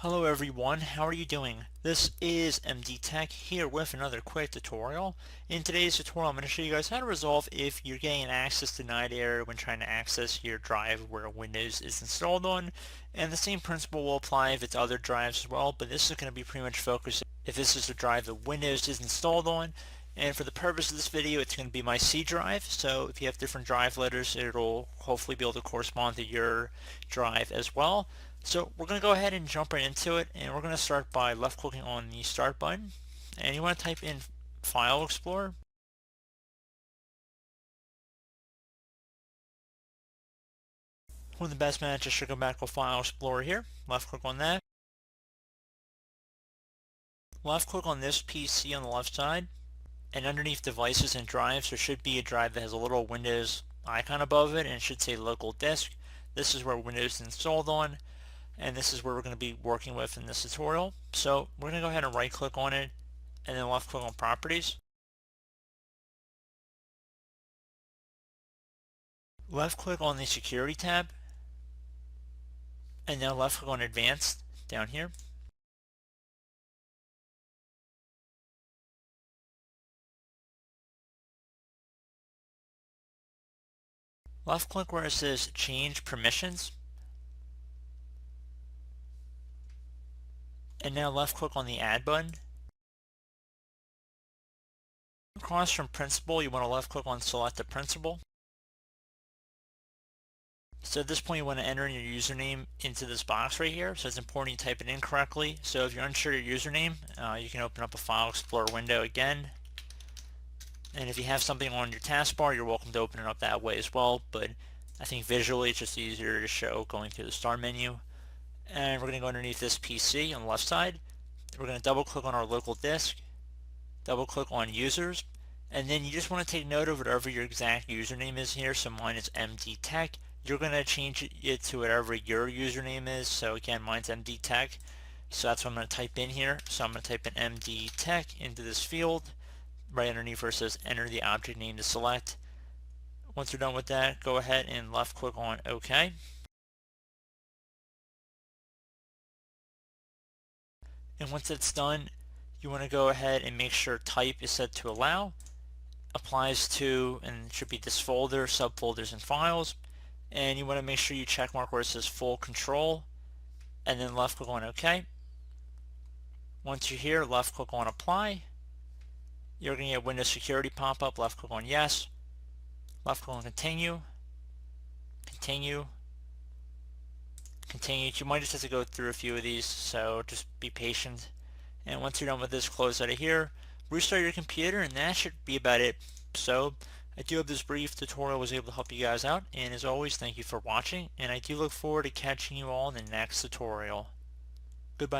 Hello everyone, how are you doing? This is MD Tech here with another quick tutorial. In today's tutorial I'm going to show you guys how to resolve if you're getting an access denied error when trying to access your drive where Windows is installed on. And the same principle will apply if it's other drives as well, but this is going to be pretty much focused if this is a drive that Windows is installed on. And for the purpose of this video, it's going to be my C drive. So if you have different drive letters, it'll hopefully be able to correspond to your drive as well. So we're going to go ahead and jump right into it, and we're going to start by left clicking on the start button, and you want to type in File Explorer. One of the best managers should go back to File Explorer here, left click on that. Left click on this PC on the left side, and underneath devices and drives there should be a drive that has a little Windows icon above it, and it should say local disk. This is where Windows is installed on, and this is where we're going to be working with in this tutorial. So we're going to go ahead and right click on it, and then left click on Properties. Left click on the Security tab, and now left click on Advanced down here. Left click where it says Change Permissions, and now left click on the Add button. Across from Principal, you want to left click on Select the Principal. So at this point you want to enter in your username into this box right here, so it's important you type it in correctly. So if you're unsure of your username, you can open up a File Explorer window again, and if you have something on your taskbar, you're welcome to open it up that way as well, but I think visually it's just easier to show going through the start menu. And we're going to go underneath this PC on the left side. We're going to double click on our local disk, double click on users, and then you just want to take note of whatever your exact username is here. So mine is MD Tech. You're going to change it to whatever your username is. So again, mine's MD Tech. So that's what I'm going to type in here. So I'm going to type in MD Tech into this field. Right underneath where it says enter the object name to select. Once you're done with that, go ahead and left click on OK. And once that's done, you want to go ahead and make sure type is set to allow. Applies to, and it should be this folder, subfolders, and files. And you want to make sure you check mark where it says full control, and then left click on OK. Once you're here, left click on apply. You're going to get Windows Security pop-up, left click on yes, left click on continue, continue, continue. You might just have to go through a few of these, so just be patient. And once you're done with this, close out of here, restart your computer, and that should be about it. So I do hope this brief tutorial was able to help you guys out, and as always, thank you for watching, and I do look forward to catching you all in the next tutorial. Goodbye.